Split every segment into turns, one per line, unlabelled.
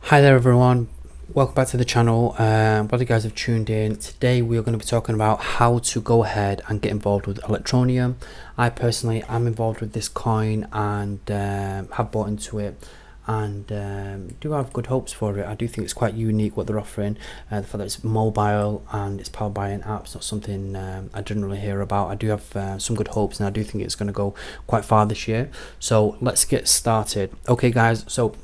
Hi there everyone, welcome back to the channel. Glad you guys have tuned in. Today we are going to be talking about how to go ahead and get involved with Electroneum. I personally am involved with this coin and have bought into it and do have good hopes for it. I do think it's quite unique what they're offering. The fact that it's mobile and it's powered by an app, it's not something I generally hear about. I do have some good hopes and I do think it's going to go quite far this year. So let's get started. Okay guys, so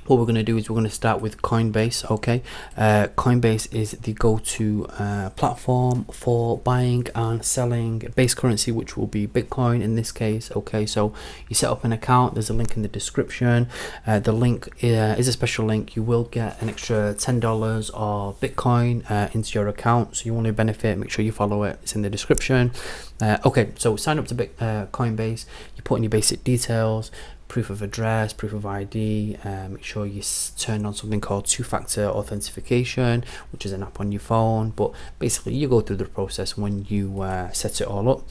what we're going to do is we're going to start with Coinbase. Okay, Coinbase is the go-to platform for buying and selling base currency, which will be Bitcoin in this case. Okay, so you set up an account, there's a link in the description. The link is a special link. You will get an extra $10 of Bitcoin into your account, so you want to benefit. Make sure you follow it, it's in the description. Okay, so sign up to Coinbase. You put in your basic details, proof of address, proof of ID. Make sure you turn on something called two-factor authentication, which is an app on your phone. But basically you go through the process when you set it all up.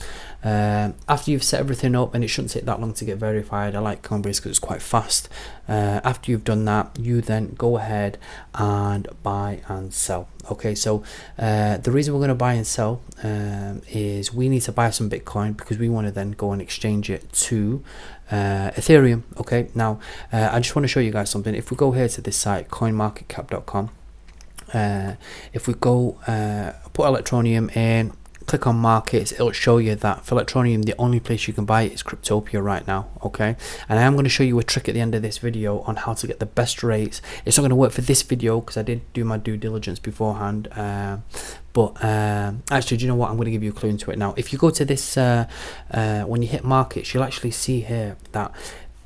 After you've set everything up, and it shouldn't take that long to get verified. I like Coinbase because it's quite fast. After you've done that, you then go ahead and buy and sell. Okay, so the reason we're going to buy and sell is we need to buy some Bitcoin because we want to then go and exchange it to Ethereum. Okay, now I just want to show you guys something. If we go here to this site, coinmarketcap.com, if we go put Electroneum in, click on markets, it'll show you that for Electroneum the only place you can buy it is Cryptopia right now. Okay, and I am going to show you a trick at the end of this video on how to get the best rates. It's not going to work for this video because I did do my due diligence beforehand, but actually, do you know what, I'm going to give you a clue into it now. If you go to this when you hit markets, you'll actually see here that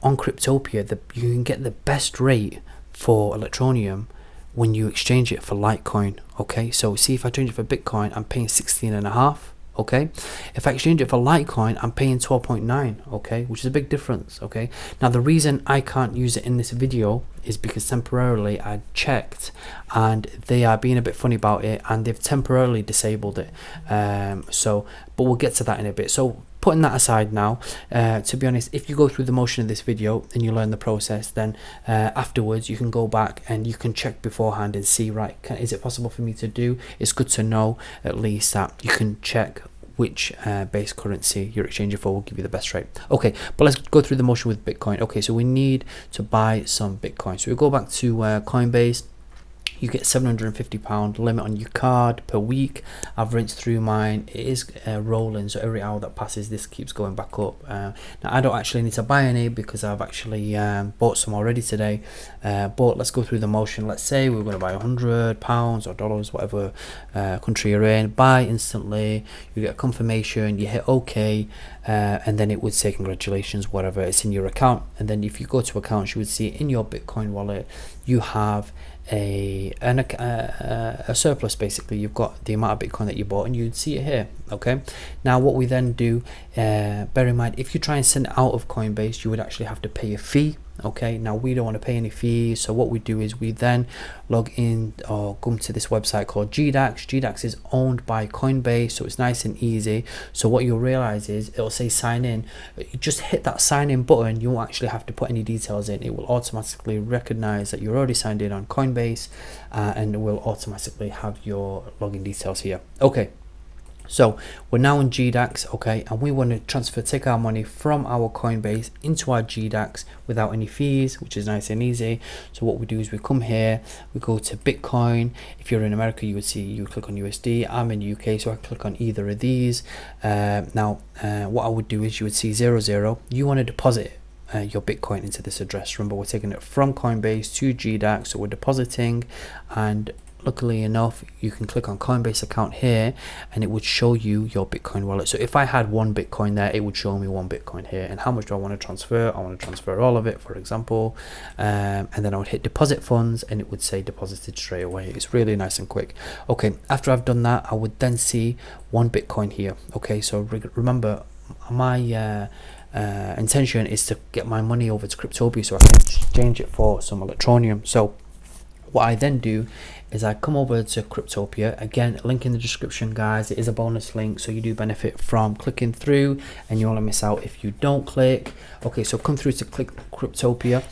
on Cryptopia you can get the best rate for Electroneum when you exchange it for Litecoin. Okay, so see, if I change it for Bitcoin, I'm paying 16.5. okay, if I exchange it for Litecoin, I'm paying 12.9. okay, which is a big difference. Okay, now the reason I can't use it in this video is because temporarily I checked and they are being a bit funny about it and they've temporarily disabled it. But we'll get to that in a bit. So putting that aside now, to be honest, if you go through the motion of this video and you learn the process, then afterwards you can go back and you can check beforehand and see, right, is it possible for me to do? It's good to know at least that you can check which base currency you're exchanging for will give you the best rate. Okay, but let's go through the motion with Bitcoin. Okay, so we need to buy some Bitcoin. So we go back to Coinbase. You get £750 limit on your card per week. I've rinsed through mine. It is rolling, so every hour that passes this keeps going back up. Now I don't actually need to buy any because I've actually bought some already today, but let's go through the motion. Let's say we're going to buy £100 or dollars, whatever country you're in. Buy instantly, you get a confirmation, you hit OK, and then it would say congratulations, whatever, it's in your account. And then if you go to accounts, you would see in your Bitcoin wallet you have a surplus. Basically, you've got the amount of Bitcoin that you bought and you'd see it here. Okay, now what we then do, bear in mind, if you try and send it out of Coinbase, you would actually have to pay a fee. Okay, now we don't want to pay any fees, so what we do is we then log in or come to this website called GDAX. GDAX is owned by Coinbase, so it's nice and easy. So what you'll realize is it'll say sign in. You just hit that sign in button. You won't actually have to put any details in. It will automatically recognize that you're already signed in on Coinbase, and it will automatically have your login details here. Okay, so we're now in GDAX, okay, and we want to take our money from our Coinbase into our GDAX without any fees, which is nice and easy. So what we do is we come here, we go to Bitcoin. If you're in America, you would click on USD. I'm in UK, so I click on either of these. Now what I would do is you would see 00. You want to deposit your Bitcoin into this address. Remember, we're taking it from Coinbase to GDAX, so we're depositing, and luckily enough you can click on Coinbase account here and it would show you your Bitcoin wallet. So if I had one Bitcoin there, it would show me one Bitcoin here. And how much do I want to transfer? I want to transfer all of it, for example, and then I would hit deposit funds and it would say deposited straight away. It's really nice and quick. Okay, after I've done that, I would then see one Bitcoin here. Okay, so remember, my intention is to get my money over to Cryptopia so I can exchange it for some Electroneum. So what I then do is I come over to Cryptopia. Again, link in the description, guys. It is a bonus link, so you do benefit from clicking through, and you only miss out if you don't click. Okay, so come through to click Cryptopia.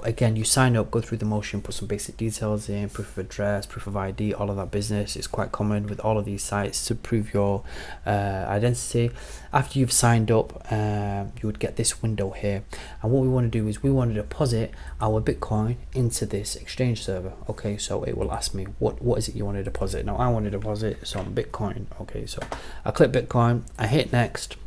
Again, you sign up, go through the motion, put some basic details in, proof of address, proof of ID, all of that business. It's quite common with all of these sites to prove your identity. After you've signed up, you would get this window here, and what we want to do is we want to deposit our Bitcoin into this exchange server. Okay, so it will ask me what is it you want to deposit. Now I want to deposit some Bitcoin. Okay, so I click Bitcoin, I hit next,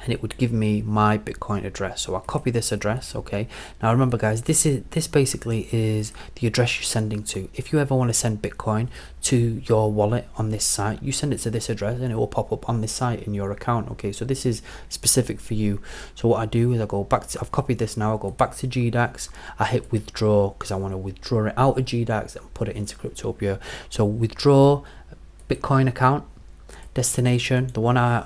and it would give me my Bitcoin address. So I'll copy this address. Okay, now remember, guys, this basically is the address you're sending to. If you ever want to send Bitcoin to your wallet on this site, you send it to this address and it will pop up on this site in your account. Okay, so this is specific for you. So what I do is I go back to, I've copied this now, I go back to GDAX, I hit withdraw because I want to withdraw it out of GDAX and put it into Cryptopia. So withdraw Bitcoin account, destination, the one I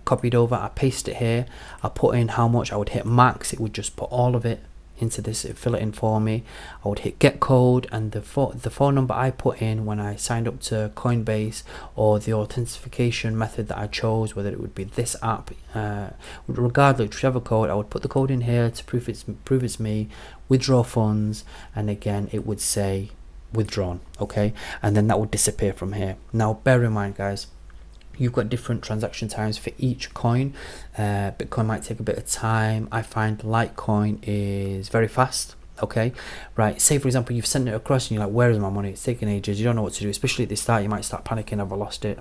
copied over, I paste it here, I put in how much, I would hit max, it would just put all of it into this, fill it in for me. I would hit get code, and the phone number I put in when I signed up to Coinbase, or the authentication method that I chose, whether it would be this app, regardless, whichever code, I would put the code in here to prove it's me, withdraw funds, and again it would say withdrawn. Okay, and then that would disappear from here. Now bear in mind, guys, you've got different transaction times for each coin. Bitcoin might take a bit of time. I find Litecoin is very fast. Okay, right, say for example you've sent it across and you're like, where is my money? It's taking ages, you don't know what to do, especially at the start. You might start panicking, have I lost it?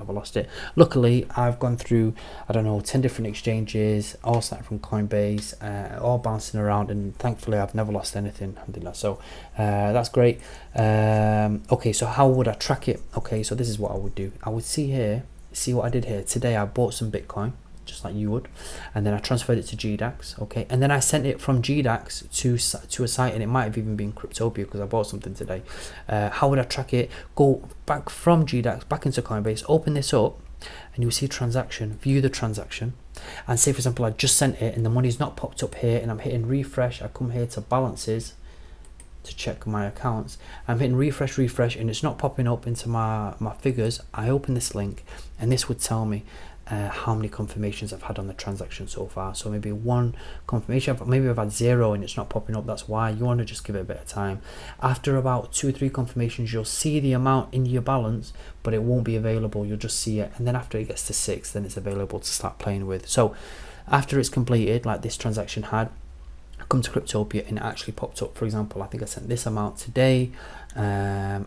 Luckily, I've gone through, I don't know, 10 different exchanges, all starting from Coinbase, all bouncing around, and thankfully I've never lost anything, alhamdulillah. So that's great. Okay, so how would I track it? Okay, so this is what I would do. I would see here, see what I did here. Today I bought some Bitcoin, just like you would, and then I transferred it to GDAX. Okay, and then I sent it from GDAX to a site, and it might have even been Cryptopia because I bought something today. How would I track it? Go back from GDAX back into Coinbase, open this up, and you'll see transaction, view the transaction, and say for example I just sent it and the money's not popped up here, and I'm hitting refresh. I come here to balances to check my accounts, I'm hitting refresh, and it's not popping up into my figures. I open this link, and this would tell me how many confirmations I've had on the transaction so far. So maybe one confirmation, maybe I've had 0 and it's not popping up. That's why you want to just give it a bit of time. After about 2 or 3 confirmations, you'll see the amount in your balance, but it won't be available. You'll just see it, and then after it gets to 6, then it's available to start playing with. So after it's completed, like this transaction had, I come to Cryptopia and it actually popped up. For example, I think I sent this amount today, and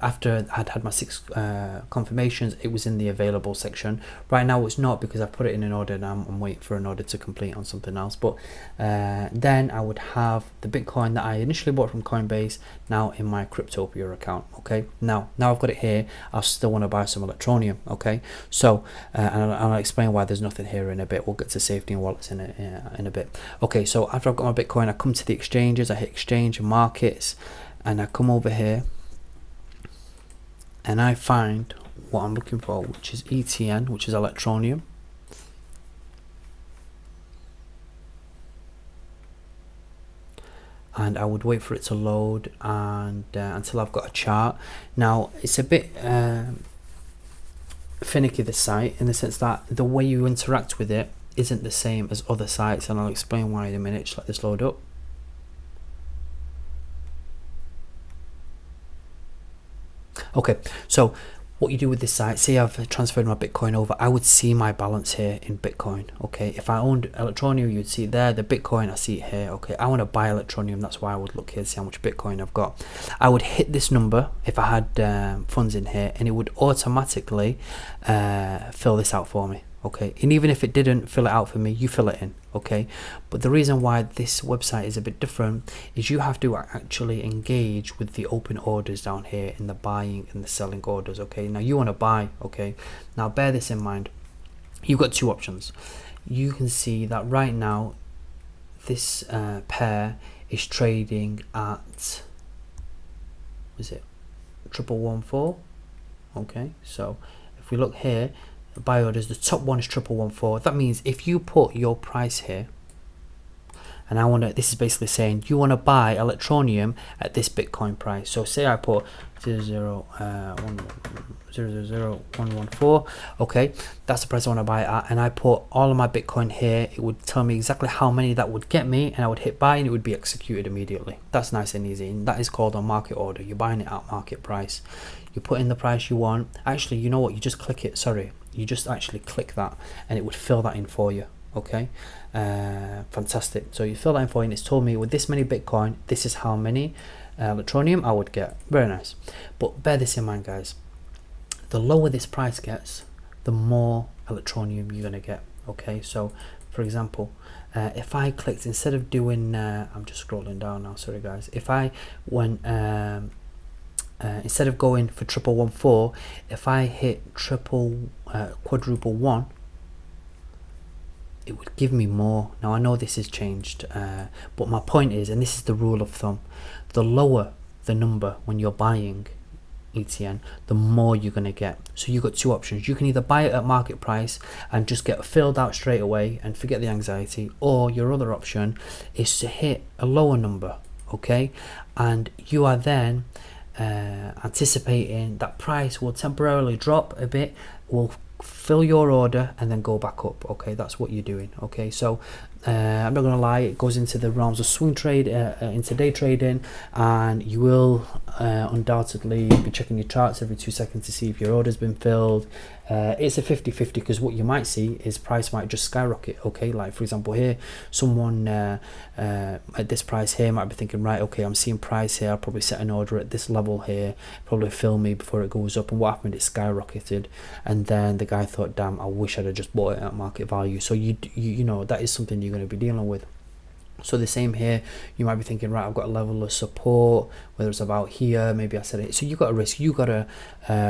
after I'd had my 6 confirmations, it was in the available section. Right now it's not, because I put it in an order and I'm waiting for an order to complete on something else. But then I would have the Bitcoin that I initially bought from Coinbase now in my Cryptopia account. Okay, now I've got it here. I still want to buy some Electroneum. Okay, so and I'll explain why there's nothing here in a bit. We'll get to safety and wallets in a bit. Okay, so after I've got my Bitcoin, I come to the exchanges. I hit exchange and markets, and I come over here, and I find what I'm looking for, which is ETN, which is Electroneum. And I would wait for it to load, and until I've got a chart. Now it's a bit finicky, this site, in the sense that the way you interact with it isn't the same as other sites, and I'll explain why in a minute. Just let this load up. Okay, so what you do with this site, say I've transferred my Bitcoin over, I would see my balance here in Bitcoin. Okay, if I owned Electroneum, you'd see it there. The Bitcoin, I see it here. Okay, I want to buy Electroneum, that's why I would look here to see how much Bitcoin I've got. I would hit this number if I had funds in here, and it would automatically fill this out for me. Okay, and even if it didn't fill it out for me, you fill it in. Okay, but the reason why this website is a bit different is you have to actually engage with the open orders down here in the buying and the selling orders. Okay, now you want to buy. Okay, now bear this in mind, you've got 2 options. You can see that right now this pair is trading at, is it 1114? Okay, so if we look here, buy orders, the top one is 1114. That means if you put your price here and I want to, this is basically saying you want to buy Electroneum at this Bitcoin price. So say I put 0.00114, okay, that's the price I want to buy it at, and I put all of my Bitcoin here. It would tell me exactly how many that would get me, and I would hit buy and it would be executed immediately. That's nice and easy, and that is called a market order. You're buying it at market price. You put in the price you want. Actually, you know what, you just click it, you just actually click that and it would fill that in for you. Okay, fantastic. So you fill that in for you, and it's told me with this many Bitcoin, this is how many Electroneum I would get. Very nice. But bear this in mind, guys, the lower this price gets, the more Electroneum you're gonna get. Okay, so for example, if I clicked, instead of doing I'm just scrolling down now, sorry guys, if I went instead of going for 1114, if I hit quadruple one, it would give me more. Now I know this has changed, but my point is, and this is the rule of thumb, the lower the number when you're buying ETN, the more you're going to get. So you've got two options. You can either buy it at market price and just get filled out straight away and forget the anxiety, or your other option is to hit a lower number, okay, and you are then anticipating that price will temporarily drop a bit, will fill your order and then go back up. Okay, that's what you're doing. Okay, so I'm not gonna lie, it goes into the realms of swing trade, intraday trading, and you will undoubtedly be checking your charts every 2 seconds to see if your order's been filled. It's a 50-50, because what you might see is price might just skyrocket. Okay, like for example here, someone at this price here might be thinking, right, okay, I'm seeing price here, I'll probably set an order at this level here, probably fill me before it goes up, and what happened, it skyrocketed, and then the guy thought, damn, I wish I'd have just bought it at market value. So you know, that is something you're going to be dealing with. So the same here, you might be thinking, right, I've got a level of support, whether it's about here, maybe I said it. So you got a risk, you got to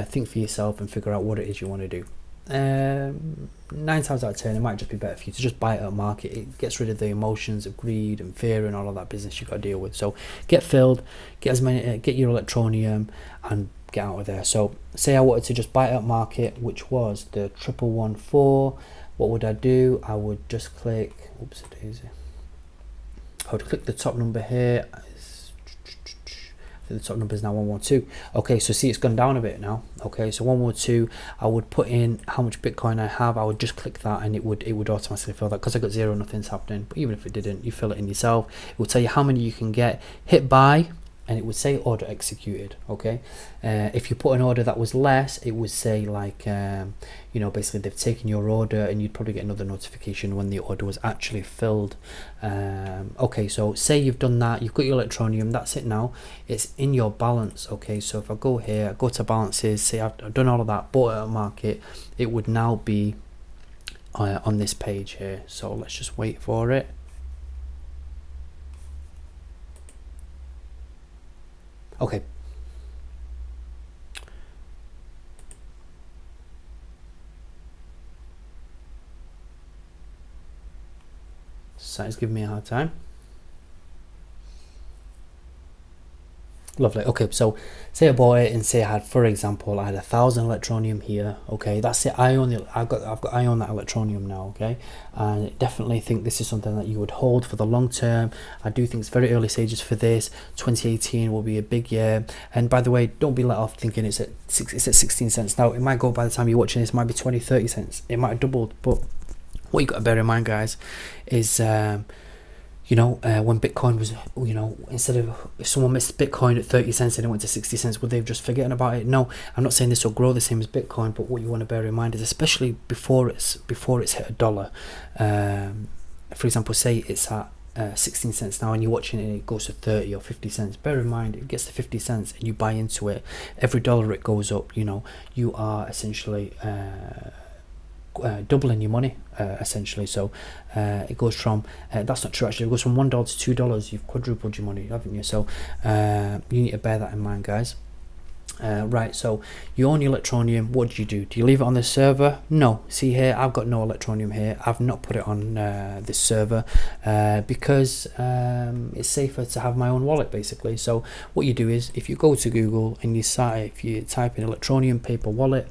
think for yourself and figure out what it is you want to do. 9 times out of 10, it might just be better for you to just buy it at market. It gets rid of the emotions of greed and fear and all of that business you got to deal with. So get filled, get as many, get your Electroneum and get out of there. So say I wanted to just buy it at market, which was the 1114. What would I do? I would just click, oops daisy, I would click the top number here. I think the top number is now 112. Okay, so see, it's gone down a bit now. Okay, so 112, I would put in how much Bitcoin I have. I would just click that and it would automatically fill that, because I got zero, nothing's happening. But even if it didn't, you fill it in yourself. It will tell you how many you can get, hit buy, and it would say order executed. Okay, if you put an order that was less, it would say like you know, basically they've taken your order, and you'd probably get another notification when the order was actually filled. Okay, so say you've done that, you've got your Electroneum, that's it now, it's in your balance. Okay, so if I go here, I go to balances, say I've done all of that, bought it at market, it would now be on this page here. So let's just wait for it. Okay, so it's giving me a hard time. Lovely. Okay, so say I bought it, and say I had, for example, I had 1,000 Electroneum here. Okay, that's it. I own that Electroneum now. Okay, and I definitely think this is something that you would hold for the long term. I do think it's very early stages for this. 2018 will be a big year, and by the way, don't be let off thinking it's at 16 cents now. It might go, by the time you're watching this, it might be 20-30 cents. It might have doubled. But what you got to bear in mind, guys, is you know, when Bitcoin was, you know, instead of, if someone missed Bitcoin at 30 cents and it went to 60 cents, would they have just forgotten about it? No, I'm not saying this will grow the same as Bitcoin, but what you want to bear in mind is, especially before it's hit $1, for example, say it's at 16 cents now, and you're watching it and it goes to 30 or 50 cents. Bear in mind, it gets to 50 cents and you buy into it. Every dollar it goes up, you know, you are essentially doubling your money, essentially. So it goes from that's not true actually, it goes from $1 to $2. You've quadrupled your money, haven't you? So you need to bear that in mind, guys. Right, so you own your Electroneum. What do? Do you leave it on this server? No. See here, I've got no Electroneum here. I've not put it on this server because it's safer to have my own wallet, basically. So what you do is, if you go to Google and if you type in Electroneum paper wallet,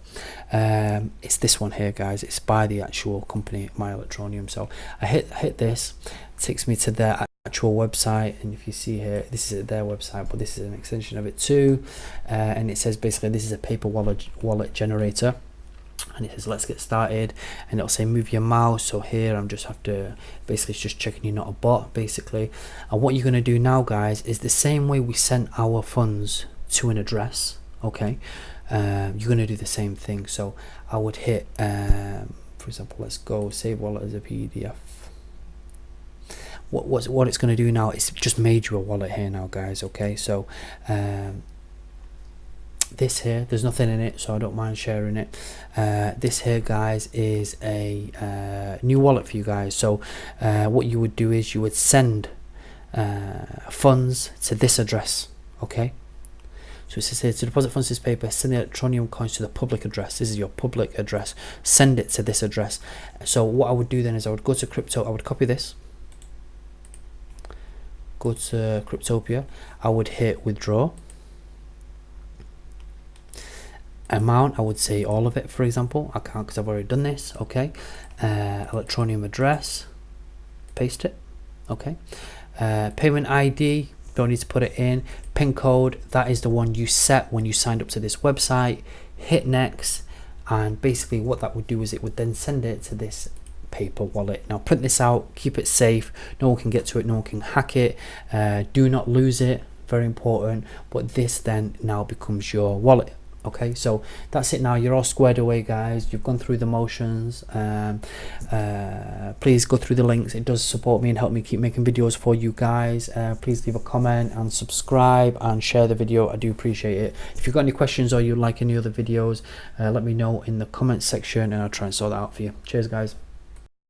it's this one here, guys. It's by the actual company, My Electroneum. So I hit this, it takes me to their actual website, and if you see here, this is their website, but this is an extension of it too, and it says basically this is a paper wallet generator, and it says let's get started, and it'll say move your mouse. So here I'm just have to basically, it's just checking you're not a bot basically. And what you're going to do now, guys, is the same way we sent our funds to an address. Okay, you're going to do the same thing. So I would hit for example, let's go save wallet as a PDF. What it's going to do now, it's just made you a wallet here now, guys. Okay, so this here, there's nothing in it, so I don't mind sharing it. This here, guys, is a new wallet for you guys. So what you would do is you would send funds to this address. Okay, so it says here to deposit funds to this paper, send the Electroneum coins to the public address. This is your public address. Send it to this address. So what I would do then is I would go to crypto, I would copy this, go to Cryptopia, I would hit withdraw. Amount, I would say all of it, for example. I can't because I've already done this. Okay, Electroneum address, paste it. Okay, payment ID, don't need to put it in. Pin code, that is the one you set when you signed up to this website. Hit next, and basically what that would do is it would then send it to this paper wallet. Now print this out, keep it safe, no one can get to it, no one can hack it, do not lose it, very important. But this then now becomes your wallet. Okay, so that's it now. You're all squared away, guys. You've gone through the motions. Please go through the links. It does support me and help me keep making videos for you guys. Please leave a comment and subscribe and share the video. I do appreciate it. If you've got any questions or you'd like any other videos, let me know in the comment section and I'll try and sort that out for you. Cheers, guys.